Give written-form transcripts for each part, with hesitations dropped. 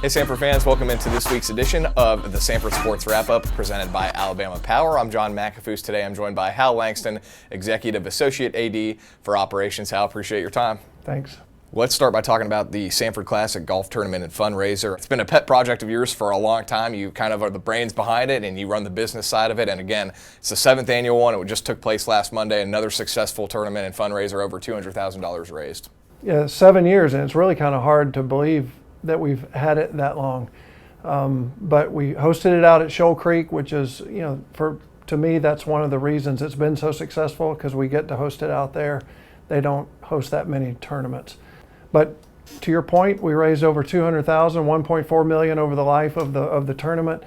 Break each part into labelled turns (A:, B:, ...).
A: Hey Samford fans, welcome into this week's edition of the Samford Sports Wrap-Up presented by Alabama Power. I'm John McAfoose. Today I'm joined by Hal Langston, Executive Associate AD for Operations. Hal, appreciate your time.
B: Thanks.
A: Let's start by talking about the Samford Classic golf tournament and fundraiser. It's been a pet project of yours for a long time. You kind of are the brains behind it and you run the business side of it. And again, it's the 7th annual one. It just took place last Monday. Another successful tournament and fundraiser, over $200,000 raised.
B: Yeah, 7 years, and it's really kind of hard to believe that we've had it that long. But we hosted it out at Shoal Creek, which is, to me, that's one of the reasons it's been so successful, because we get to host it out there. They don't host that many tournaments. But to your point, we raised over $200,000, $1.4 million over the life of the tournament.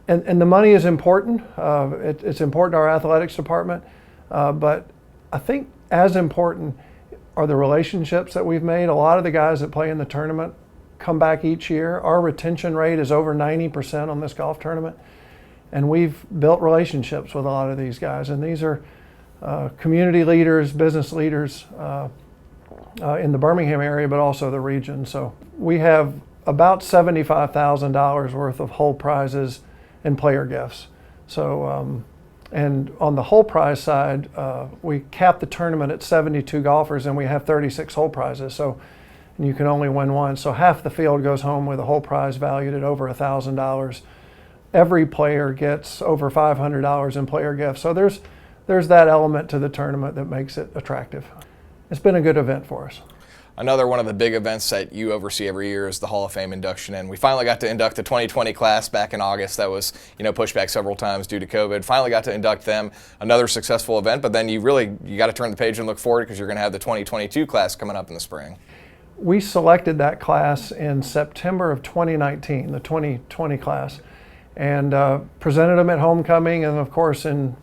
B: And the money is important. It's important to our athletics department. But I think as important are the relationships that we've made. A lot of the guys that play in the tournament come back each year. Our retention rate is over 90% on this golf tournament. And we've built relationships with a lot of these guys. And these are community leaders, business leaders in the Birmingham area, but also the region. So we have about $75,000 worth of whole prizes and player gifts. So, and on the whole prize side, we cap the tournament at 72 golfers, and we have 36 whole prizes. So you can only win one. So half the field goes home with a whole prize valued at over $1,000. Every player gets over $500 in player gifts. So there's that element to the tournament that makes it attractive. It's been a good event for us.
A: Another one of the big events that you oversee every year is the Hall of Fame induction, and we finally got to induct the 2020 class back in August. That was, pushed back several times due to COVID. Finally got to induct them. Another successful event, but then you got to turn the page and look forward, because you're going to have the 2022 class coming up in the spring.
B: We selected that class in September of 2019, the 2020 class, and presented them at homecoming, and of course in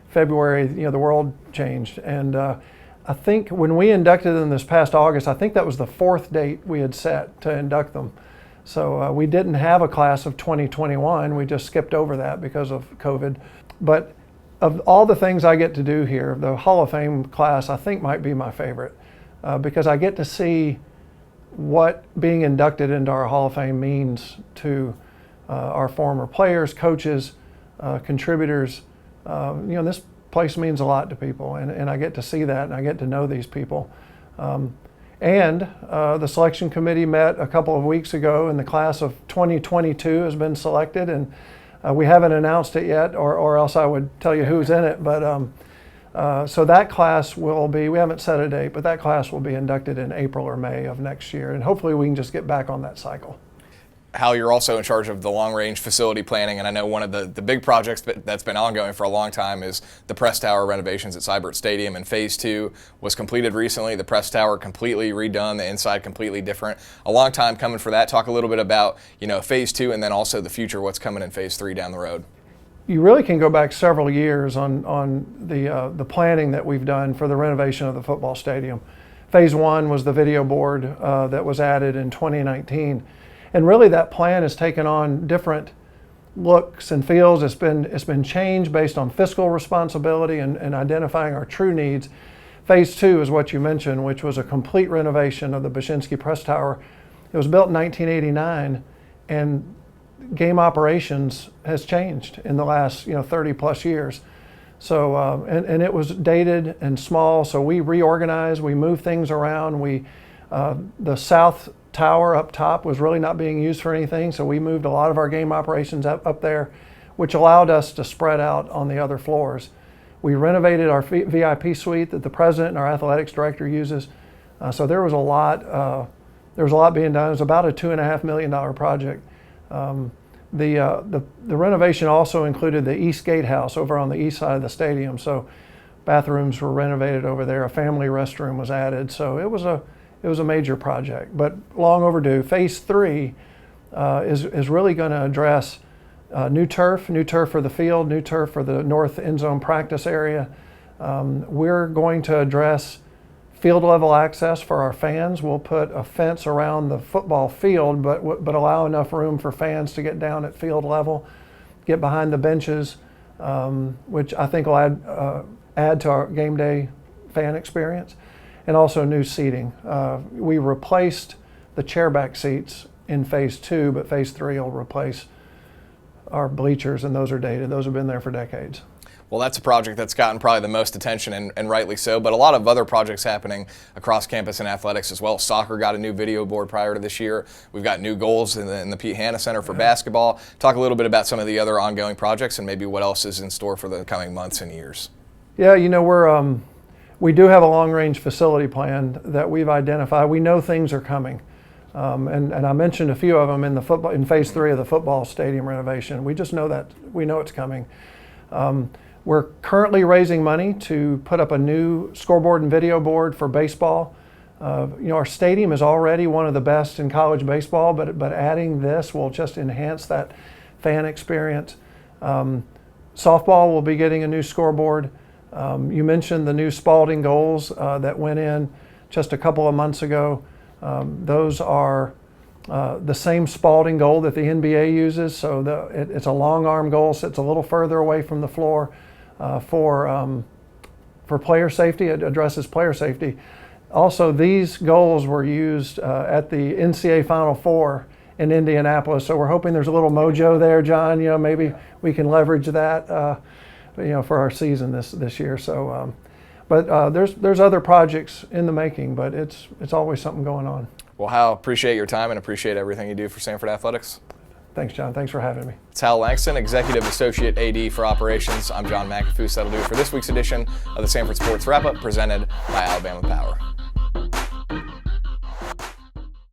B: February, the world changed. And I think when we inducted them this past August, I think that was the 4th date we had set to induct them. So we didn't have a class of 2021. We just skipped over that because of COVID. But of all the things I get to do here, the Hall of Fame class I think might be my favorite, because I get to see what being inducted into our Hall of Fame means to our former players, coaches, contributors. This place means a lot to people, and I get to see that, and I get to know these people. The selection committee met a couple of weeks ago, and the class of 2022 has been selected, and we haven't announced it yet, or else I would tell you who's in it. But so that class will be, we haven't set a date, but that class will be inducted in April or May of next year, and hopefully we can just get back on that cycle.
A: Hal, you're also in charge of the long-range facility planning, and I know one of the big projects that's been ongoing for a long time is the press tower renovations at Samford Stadium, and Phase 2 was completed recently. The press tower completely redone, the inside completely different. A long time coming for that. Talk a little bit about Phase 2 and then also the future, what's coming in Phase 3 down the road.
B: You really can go back several years on the planning that we've done for the renovation of the football stadium. Phase 1 was the video board that was added in 2019. And really that plan has taken on different looks and feels. It's been changed based on fiscal responsibility and identifying our true needs. Phase 2 is what you mentioned, which was a complete renovation of the Bashinsky Press Tower. It was built in 1989, and game operations has changed in the last 30 plus years. So and it was dated and small, so we reorganized, we moved things around. The south tower up top was really not being used for anything, so we moved a lot of our game operations up there, which allowed us to spread out on the other floors. We renovated our VIP suite that the president and our athletics director uses. So there was a lot being done. It was about a $2.5 million project. The renovation also included the East Gatehouse over on the east side of the stadium. So bathrooms were renovated over there. A family restroom was added. So it was a major project, but long overdue. Phase 3 is really going to address new turf for the field, new turf for the north end zone practice area. We're going to address field level access for our fans. We'll put a fence around the football field, but allow enough room for fans to get down at field level, get behind the benches, which I think will add to our game day fan experience. And also new seating. We replaced the chairback seats in phase 2, but phase 3 will replace our bleachers, and those are dated. Those have been there for decades.
A: Well, that's a project that's gotten probably the most attention, and rightly so, but a lot of other projects happening across campus in athletics as well. Soccer got a new video board prior to this year. We've got new goals in the Pete Hanna Center for basketball. Talk a little bit about some of the other ongoing projects and maybe what else is in store for the coming months and years.
B: Yeah, you know, we do have a long-range facility plan that we've identified. We know things are coming. And I mentioned a few of them in phase 3 of the football stadium renovation. We just know that, we know it's coming. We're currently raising money to put up a new scoreboard and video board for baseball. You know, our stadium is already one of the best in college baseball, but adding this will just enhance that fan experience. Softball will be getting a new scoreboard. You mentioned the new Spalding goals that went in just a couple of months ago. Those are the same Spalding goal that the NBA uses, so it's a long arm goal, sits a little further away from the floor for player safety. It addresses player safety. Also, these goals were used at the NCAA Final Four in Indianapolis, so we're hoping there's a little mojo there, John. You know, maybe we can leverage that, you know, for our season this year. So. But there's other projects in the making, but it's always something going on.
A: Well, Hal, appreciate your time and appreciate everything you do for Samford Athletics.
B: Thanks, John. Thanks for having me.
A: It's Hal Langston, Executive Associate AD for Operations. I'm John McAfoose. That'll do it for this week's edition of the Samford Sports Wrap-Up presented by Alabama Power.